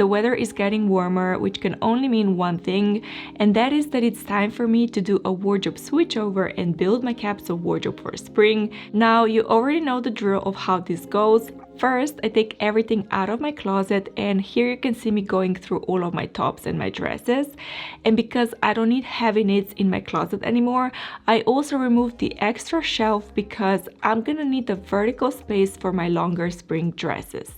the weather is getting warmer, which can only mean one thing, and that is that it's time for me to do a wardrobe switchover and build my capsule wardrobe for spring. Now, you already know the drill of how this goes. First, I take everything out of my closet, and here you can see me going through all of my tops and my dresses. And because I don't need heavy knits in my closet anymore, I also removed the extra shelf because I'm gonna need the vertical space for my longer spring dresses.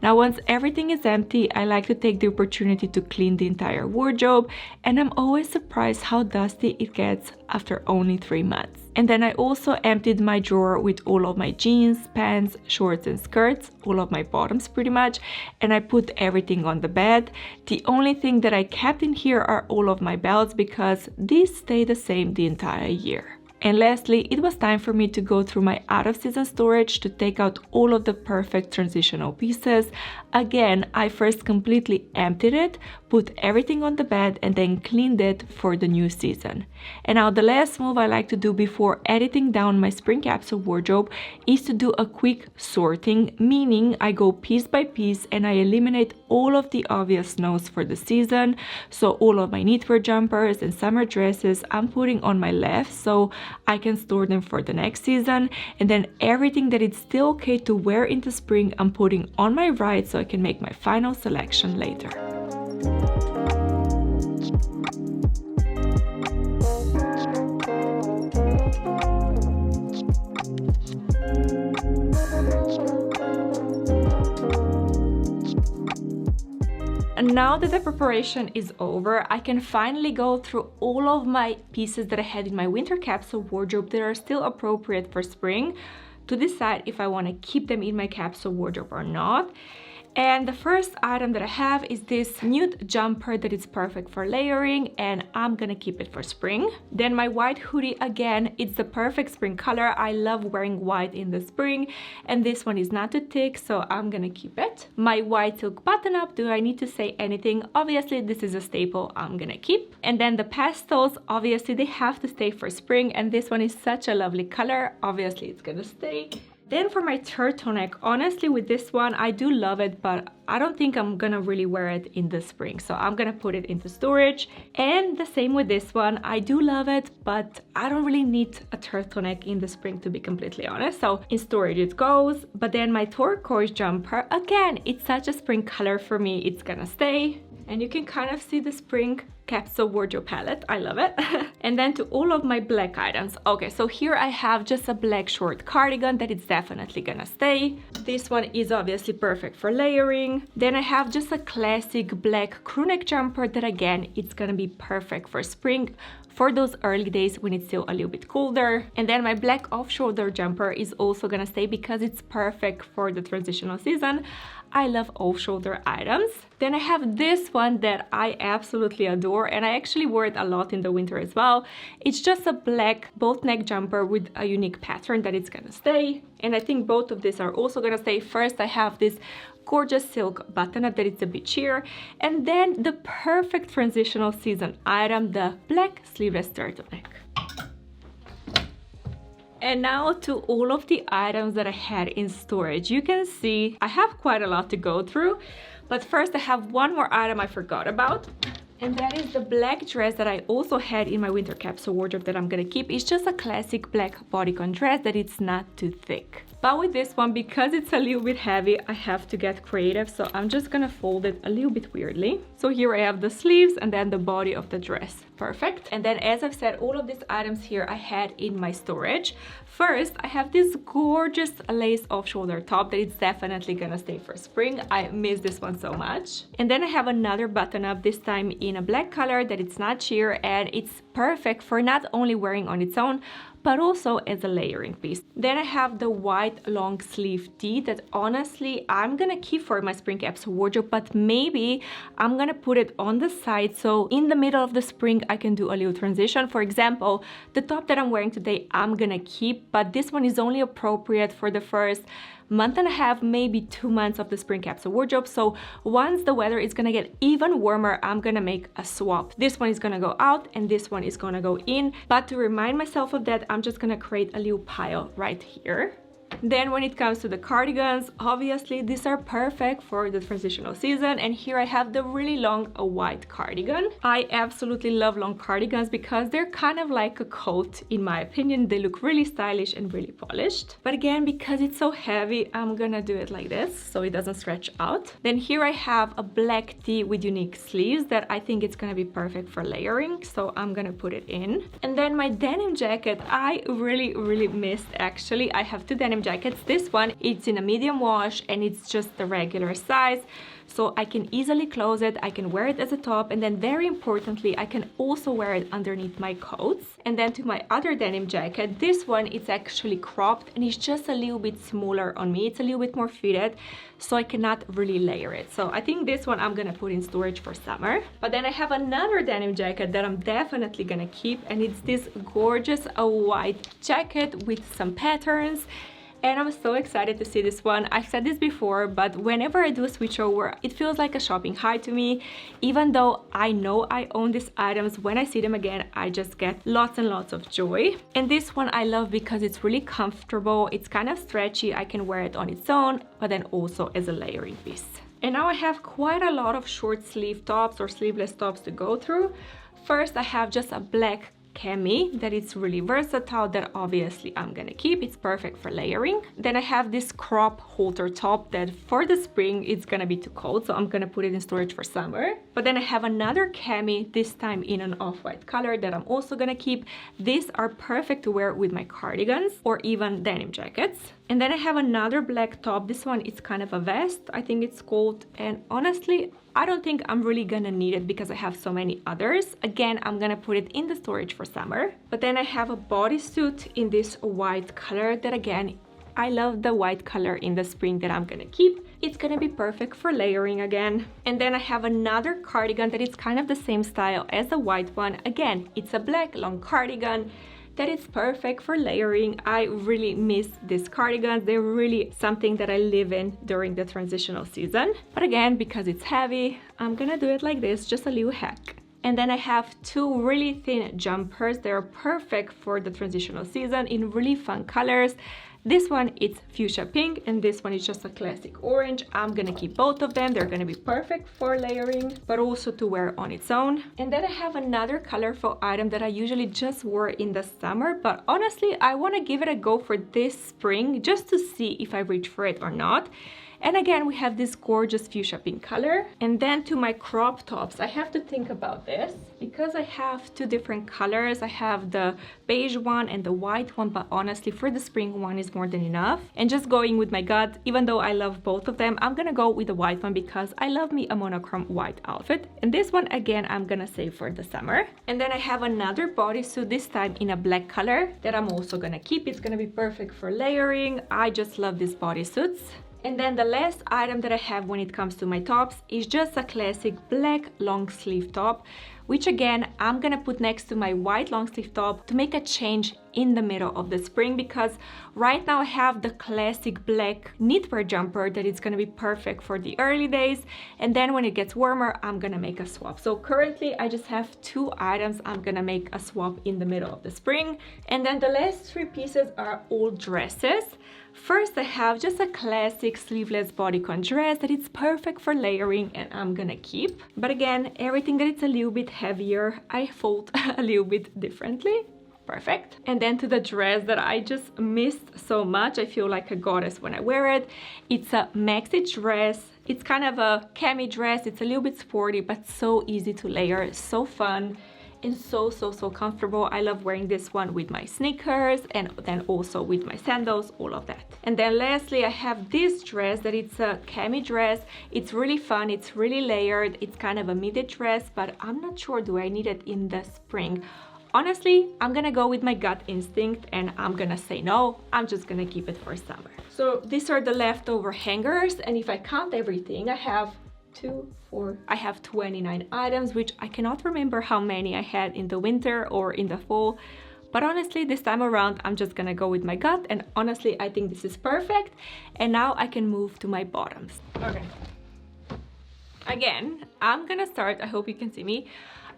Now, once everything is empty, I like to take the opportunity to clean the entire wardrobe, and I'm always surprised how dusty it gets after only 3 months. And then I also emptied my drawer with all of my jeans, pants, shorts and skirts, all of my bottoms pretty much, and I put everything on the bed. The only thing that I kept in here are all of my belts because these stay the same the entire year. And lastly, it was time for me to go through my out-of-season storage to take out all of the perfect transitional pieces. Again, I first completely emptied it, put everything on the bed, and then cleaned it for the new season. And now the last move I like to do before editing down my spring capsule wardrobe is to do a quick sorting, meaning I go piece by piece and I eliminate all of the obvious no's for the season. So all of my knitwear jumpers and summer dresses I'm putting on my left so I can store them for the next season, and then everything that it's still okay to wear into spring I'm putting on my right so I can make my final selection later. And now that the preparation is over, I can finally go through all of my pieces that I had in my winter capsule wardrobe that are still appropriate for spring to decide if I want to keep them in my capsule wardrobe or not. And the first item that I have is this nude jumper that is perfect for layering, and I'm gonna keep it for spring. Then my white hoodie, again, it's the perfect spring color. I love wearing white in the spring, and this one is not too thick, so I'm gonna keep it. My white silk button up, do I need to say anything? Obviously, this is a staple I'm gonna keep. And then the pastels, obviously they have to stay for spring, and this one is such a lovely color. Obviously, it's gonna stay. Then for my turtleneck, honestly with this one, I do love it, but I don't think I'm gonna really wear it in the spring. So I'm gonna put it into storage. And the same with this one, I do love it, but I don't really need a turtleneck in the spring to be completely honest. So in storage it goes. But then my turquoise jumper, again, it's such a spring color for me, it's gonna stay. And you can kind of see the spring capsule wardrobe palette. I love it. And then to all of my black items. Okay, so here I have just a black short cardigan that is definitely gonna stay. This one is obviously perfect for layering. Then I have just a classic black crew neck jumper that again, it's gonna be perfect for spring, for those early days when it's still a little bit colder. And then my black off-shoulder jumper is also gonna stay because it's perfect for the transitional season. I love off-shoulder items. Then I have this one that I absolutely adore, and I actually wore it a lot in the winter as well. It's just a black boat neck jumper with a unique pattern that it's gonna stay. And I think both of these are also gonna stay. First, I have this gorgeous silk button up that it's a bit sheer, and then the perfect transitional season item, the black sleeveless turtleneck. And now to all of the items that I had in storage. You can see I have quite a lot to go through, but first I have one more item I forgot about. And that is the black dress that I also had in my winter capsule wardrobe that I'm gonna keep. It's just a classic black bodycon dress that it's not too thick. But with this one, because it's a little bit heavy, I have to get creative. So I'm just gonna fold it a little bit weirdly. So here I have the sleeves and then the body of the dress. Perfect. And then as I've said, all of these items here I had in my storage. First, I have this gorgeous lace off-shoulder top that is definitely gonna stay for spring. I miss this one so much. And then I have another button up, this time in a black color that it's not sheer, and it's perfect for not only wearing on its own, but also as a layering piece. Then I have the white long sleeve tee that honestly I'm gonna keep for my spring capsule wardrobe, but maybe I'm gonna put it on the side so in the middle of the spring I can do a little transition. For example, the top that I'm wearing today I'm gonna keep, but this one is only appropriate for the first month and a half, maybe 2 months of the spring capsule wardrobe. So once the weather is gonna get even warmer, I'm gonna make a swap. This one is gonna go out and this one is gonna go in. But to remind myself of that, I'm just gonna create a little pile right here. Then when it comes to the cardigans, obviously these are perfect for the transitional season, and here I have the really long white cardigan. I absolutely love long cardigans because they're kind of like a coat in my opinion. They look really stylish and really polished. But again, because it's so heavy, I'm gonna do it like this so it doesn't stretch out. Then here I have a black tee with unique sleeves that I think it's gonna be perfect for layering, so I'm gonna put it in. And then my denim jacket, I really missed actually. I have two denim jackets. This one, it's in a medium wash and it's just the regular size, so I can easily close it. I can wear it as a top, and then very importantly, I can also wear it underneath my coats. And then to my other denim jacket, this one, it's actually cropped and it's just a little bit smaller on me. It's a little bit more fitted, so I cannot really layer it. So I think this one I'm gonna put in storage for summer. But then I have another denim jacket that I'm definitely gonna keep, and it's this gorgeous white jacket with some patterns. And I'm so excited to see this one. I've said this before, but whenever I do a switchover, it feels like a shopping high to me. Even though I know I own these items, when I see them again, I just get lots and lots of joy. And this one I love because it's really comfortable. It's kind of stretchy. I can wear it on its own, but then also as a layering piece. And now I have quite a lot of short sleeve tops or sleeveless tops to go through. First, I have just a black cami that it's really versatile that obviously I'm gonna keep. It's perfect for layering. Then I have this crop halter top that for the spring it's gonna be too cold, so I'm gonna put it in storage for summer. But then I have another cami, this time in an off-white color, that I'm also gonna keep. These are perfect to wear with my cardigans or even denim jackets. And then I have another black top. This one is kind of a vest, I think it's called, and honestly I don't think I'm really gonna need it because I have so many others. Again, I'm gonna put it in the storage for summer. But then I have a bodysuit in this white color that, again, I love the white color in the spring that I'm gonna keep. It's gonna be perfect for layering again. And then I have another cardigan that is kind of the same style as the white one. Again, it's a black long cardigan that is perfect for layering. I really miss these cardigans. They're really something that I live in during the transitional season. But again, because it's heavy, I'm gonna do it like this, just a little hack. And then I have two really thin jumpers. They're perfect for the transitional season in really fun colors. This one is fuchsia pink and this one is just a classic orange. I'm gonna keep both of them. They're gonna be perfect for layering, but also to wear on its own. And then I have another colorful item that I usually just wore in the summer, but honestly, I wanna give it a go for this spring just to see if I reach for it or not. And again, we have this gorgeous fuchsia pink color. And then to my crop tops, I have to think about this because I have two different colors. I have the beige one and the white one, but honestly, for the spring one is more than enough. And just going with my gut, even though I love both of them, I'm gonna go with the white one because I love me a monochrome white outfit. And this one, again, I'm gonna save for the summer. And then I have another bodysuit, this time in a black color, that I'm also gonna keep. It's gonna be perfect for layering. I just love these bodysuits. And then the last item that I have when it comes to my tops is just a classic black long sleeve top, which again, I'm gonna put next to my white long sleeve top to make a change in the middle of the spring, because right now I have the classic black knitwear jumper that is gonna be perfect for the early days, and then when it gets warmer, I'm gonna make a swap. So currently I just have two items. I'm gonna make a swap in the middle of the spring. And then the last three pieces are all dresses. First, I have just a classic sleeveless bodycon dress that is perfect for layering and I'm gonna keep. But again, everything that is a little bit heavier, I fold a little bit differently. Perfect. And then to the dress that I just missed so much, I feel like a goddess when I wear it. It's a maxi dress. It's kind of a cami dress. It's a little bit sporty, but so easy to layer, so fun. And so comfortable. I love wearing this one with my sneakers and then also with my sandals, all of that. And then lastly, I have this dress that it's a cami dress. It's really fun, it's really layered, it's kind of a midi dress, but I'm not sure do I need it in the spring. Honestly, I'm gonna go with my gut instinct and I'm gonna say no. I'm just gonna keep it for summer. So these are the leftover hangers, and if I count everything, I have 29 items, which I cannot remember how many I had in the winter or in the fall. But honestly, this time around, I'm just gonna go with my gut, and honestly, I think this is perfect. And now I can move to my bottoms. Okay. Again, I'm gonna start, I hope you can see me.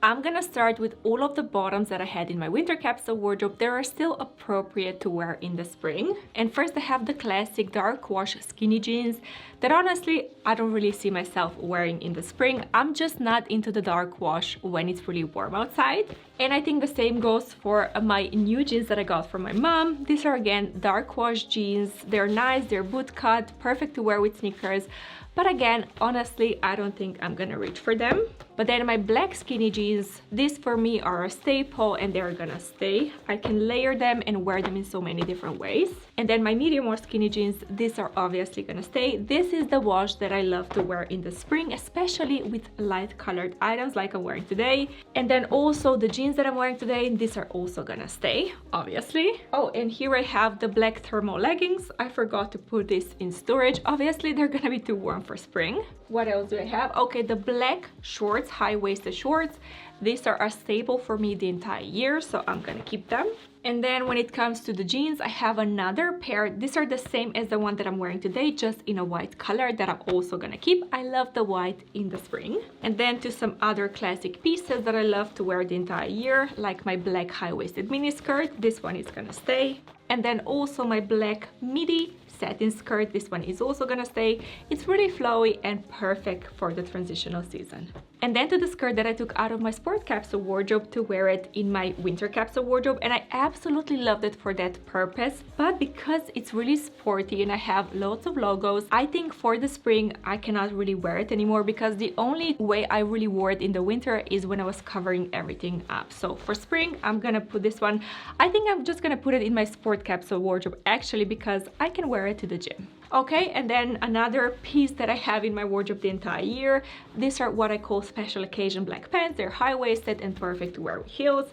I'm gonna start with all of the bottoms that I had in my winter capsule wardrobe that are still appropriate to wear in the spring. And first I have the classic dark wash skinny jeans that honestly I don't really see myself wearing in the spring. I'm just not into the dark wash when it's really warm outside. And I think the same goes for my new jeans that I got from my mom. These are again dark wash jeans. They're nice, they're boot cut, perfect to wear with sneakers. But again, honestly, I don't think I'm gonna reach for them. But then my black skinny jeans, these for me are a staple and they're gonna stay. I can layer them and wear them in so many different ways. And then my medium or skinny jeans, these are obviously gonna stay. This is the wash that I love to wear in the spring, especially with light colored items like I'm wearing today. And then also the jeans that I'm wearing today, these are also gonna stay, obviously. Oh, and here I have the black thermal leggings. I forgot to put this in storage. Obviously, they're gonna be too warm for spring. What else do I have? Okay, the black shorts, high-waisted shorts. These are a staple for me the entire year, so I'm gonna keep them. And then when it comes to the jeans, I have another pair. These are the same as the one that I'm wearing today, just in a white color that I'm also gonna keep. I love the white in the spring. And then to some other classic pieces that I love to wear the entire year, like my black high-waisted mini skirt. This one is gonna stay. And then also my black midi satin skirt. This one is also gonna stay. It's really flowy and perfect for the transitional season. And then to the skirt that I took out of my sport capsule wardrobe to wear it in my winter capsule wardrobe, and I absolutely loved it for that purpose. But because it's really sporty and I have lots of logos, I think for the spring I cannot really wear it anymore, because the only way I really wore it in the winter is when I was covering everything up. So for spring I'm gonna put this one. I think I'm just gonna put it in my sport capsule wardrobe actually, because I can wear it to the gym. Okay, and then another piece that I have in my wardrobe the entire year, these are what I call special occasion black pants. They're high-waisted and perfect to wear with heels.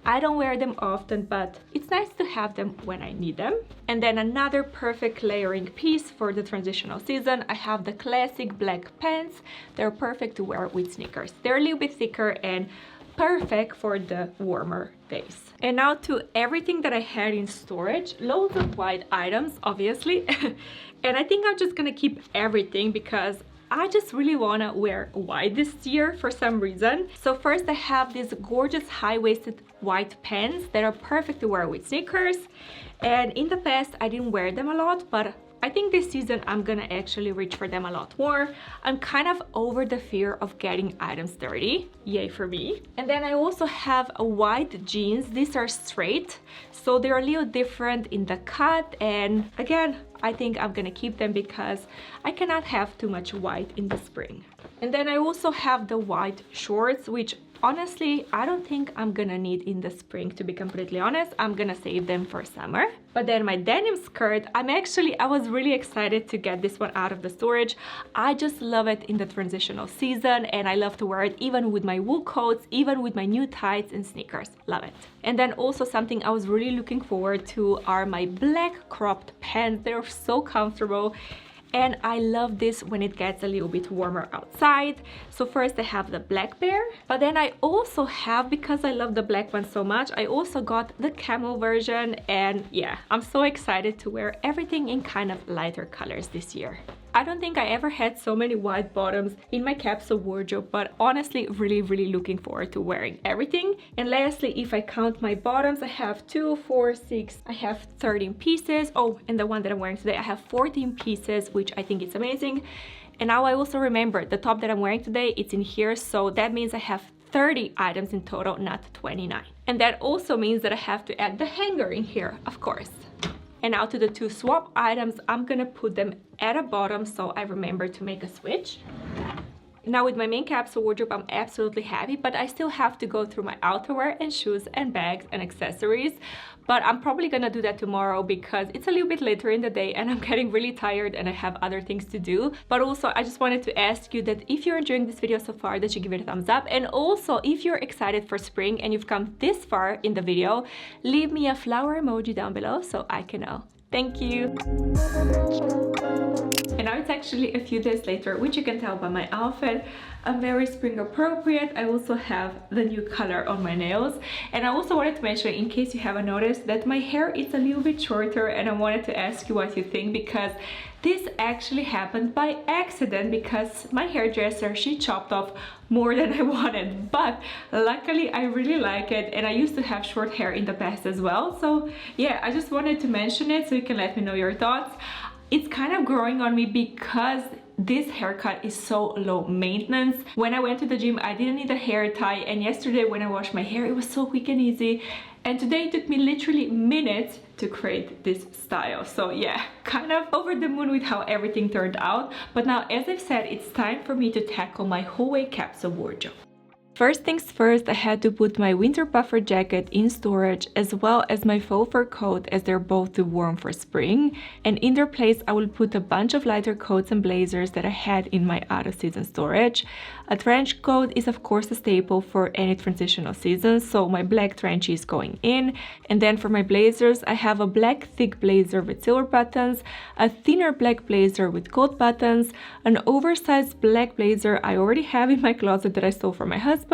I don't wear them often, but it's nice to have them when I need them. And then another perfect layering piece for the transitional season, I have the classic black pants. They're perfect to wear with sneakers. They're a little bit thicker and perfect for the warmer days. And now to everything that I had in storage, loads of white items, obviously. And I think I'm just gonna keep everything because I just really wanna wear white this year for some reason. So first I have these gorgeous high-waisted white pants that are perfect to wear with sneakers. And in the past I didn't wear them a lot, but I think this season I'm gonna actually reach for them a lot more. I'm kind of over the fear of getting items dirty. Yay for me. And then I also have a white jeans. These are straight, so they're a little different in the cut. And again, I think I'm gonna keep them because I cannot have too much white in the spring. And then I also have the white shorts, which honestly, I don't think I'm gonna need in the spring, to be completely honest. I'm gonna save them for summer. But then my denim skirt, I was really excited to get this one out of the storage. I just love it in the transitional season, and I love to wear it even with my wool coats, even with my new tights and sneakers. Love it. And then also something I was really looking forward to are my black cropped pants. They're so comfortable. And I love this when it gets a little bit warmer outside. So first I have the black pair, but then I also have, because I love the black one so much, I also got the camel version. And yeah, I'm so excited to wear everything in kind of lighter colors this year. I don't think I ever had so many white bottoms in my capsule wardrobe, but honestly really looking forward to wearing everything. And lastly, if I count my bottoms, I have 2, 4, 6, I have 13 pieces. Oh, and the one that I'm wearing today, I have 14 pieces, which I think is amazing. And now I also remember the top that I'm wearing today, it's in here, so that means I have 30 items in total, not 29. And that also means that I have to add the hanger in here, of course. And now to the 2 swap items, I'm gonna put them at the bottom so I remember to make a switch. Now with my main capsule wardrobe, I'm absolutely happy, but I still have to go through my outerwear and shoes and bags and accessories. But I'm probably gonna do that tomorrow because it's a little bit later in the day and I'm getting really tired and I have other things to do. But also I just wanted to ask you that if you're enjoying this video so far, that you give it a thumbs up. And also if you're excited for spring and you've come this far in the video, leave me a flower emoji down below so I can know. Thank you. And now it's actually a few days later, which you can tell by my outfit. I'm very spring appropriate. I also have the new color on my nails. And I also wanted to mention, in case you haven't noticed, that my hair is a little bit shorter, and I wanted to ask you what you think, because this actually happened by accident, because my hairdresser, she chopped off more than I wanted, but luckily I really like it, and I used to have short hair in the past as well. So yeah, I just wanted to mention it so you can let me know your thoughts. It's kind of growing on me because this haircut is so low maintenance. When I went to the gym, I didn't need a hair tie, and yesterday when I washed my hair, it was so quick and easy. And today it took me literally minutes to create this style. So yeah, kind of over the moon with how everything turned out. But now, as I've said, it's time for me to tackle my whole capsule wardrobe. First things first, I had to put my winter puffer jacket in storage, as well as my faux fur coat, as they're both too warm for spring. And in their place, I will put a bunch of lighter coats and blazers that I had in my out-of-season storage. A trench coat is of course a staple for any transitional season, so my black trench is going in. And then for my blazers, I have a black thick blazer with silver buttons, a thinner black blazer with gold buttons, an oversized black blazer I already have in my closet that I stole from my husband,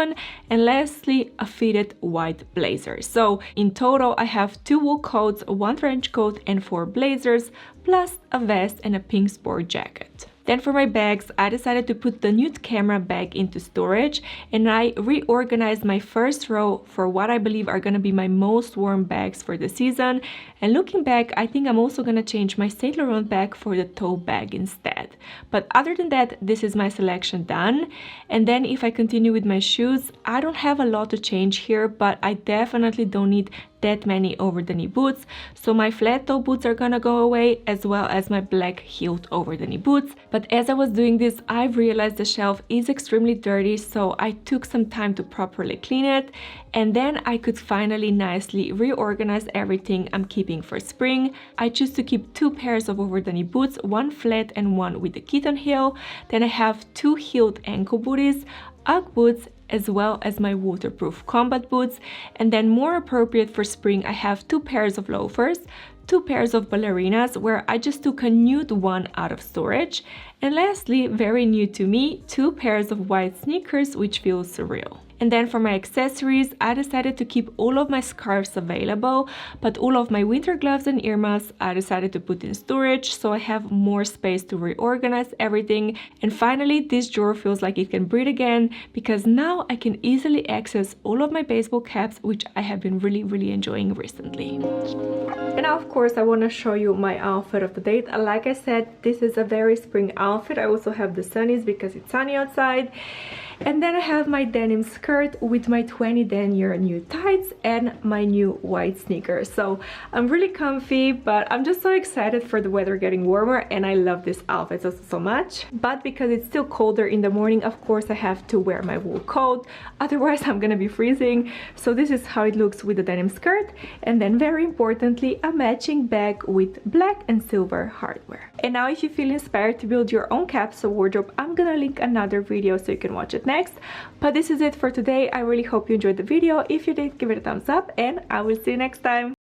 and lastly a fitted white blazer. So in total I have 2 wool coats, 1 trench coat and 4 blazers, plus a vest and a pink sport jacket. Then for my bags, I decided to put the nude camera bag into storage, and I reorganized my first row for what I believe are gonna be my most worn bags for the season. And looking back, I think I'm also gonna change my Saint Laurent bag for the tote bag instead. But other than that, this is my selection done. And then if I continue with my shoes, I don't have a lot to change here, but I definitely don't need that many over the knee boots, so my flat toe boots are gonna go away, as well as my black heeled over the knee boots. But as I was doing this, I realized the shelf is extremely dirty, so I took some time to properly clean it, and then I could finally nicely reorganize everything I'm keeping for spring. I choose to keep 2 pairs of over the knee boots, 1 flat and 1 with the kitten heel. Then I have 2 heeled ankle booties, Ugg boots, as well as my waterproof combat boots. And then more appropriate for spring, I have 2 pairs of loafers, 2 pairs of ballerinas, where I just took a nude one out of storage. And lastly, very new to me, 2 pairs of white sneakers, which feels surreal. And then for my accessories, I decided to keep all of my scarves available, but all of my winter gloves and earmuffs I decided to put in storage, so I have more space to reorganize everything. And finally, this drawer feels like it can breathe again, because now I can easily access all of my baseball caps, which I have been really enjoying recently. And now, of course, I want to show you my outfit of the day. Like I said, this is a very spring outfit. I also have the sunnies because it's sunny outside. And then I have my denim skirt with my 2010 new tights and my new white sneakers. So I'm really comfy, but I'm just so excited for the weather getting warmer, and I love this outfit so much. But because it's still colder in the morning, of course I have to wear my wool coat, otherwise I'm gonna be freezing. So this is how it looks with the denim skirt, and then very importantly, a matching bag with black and silver hardware. And now if you feel inspired to build your own capsule wardrobe, I'm gonna link another video so you can watch it next. But this is it for today. I really hope you enjoyed the video. If you did, give it a thumbs up, and I will see you next time.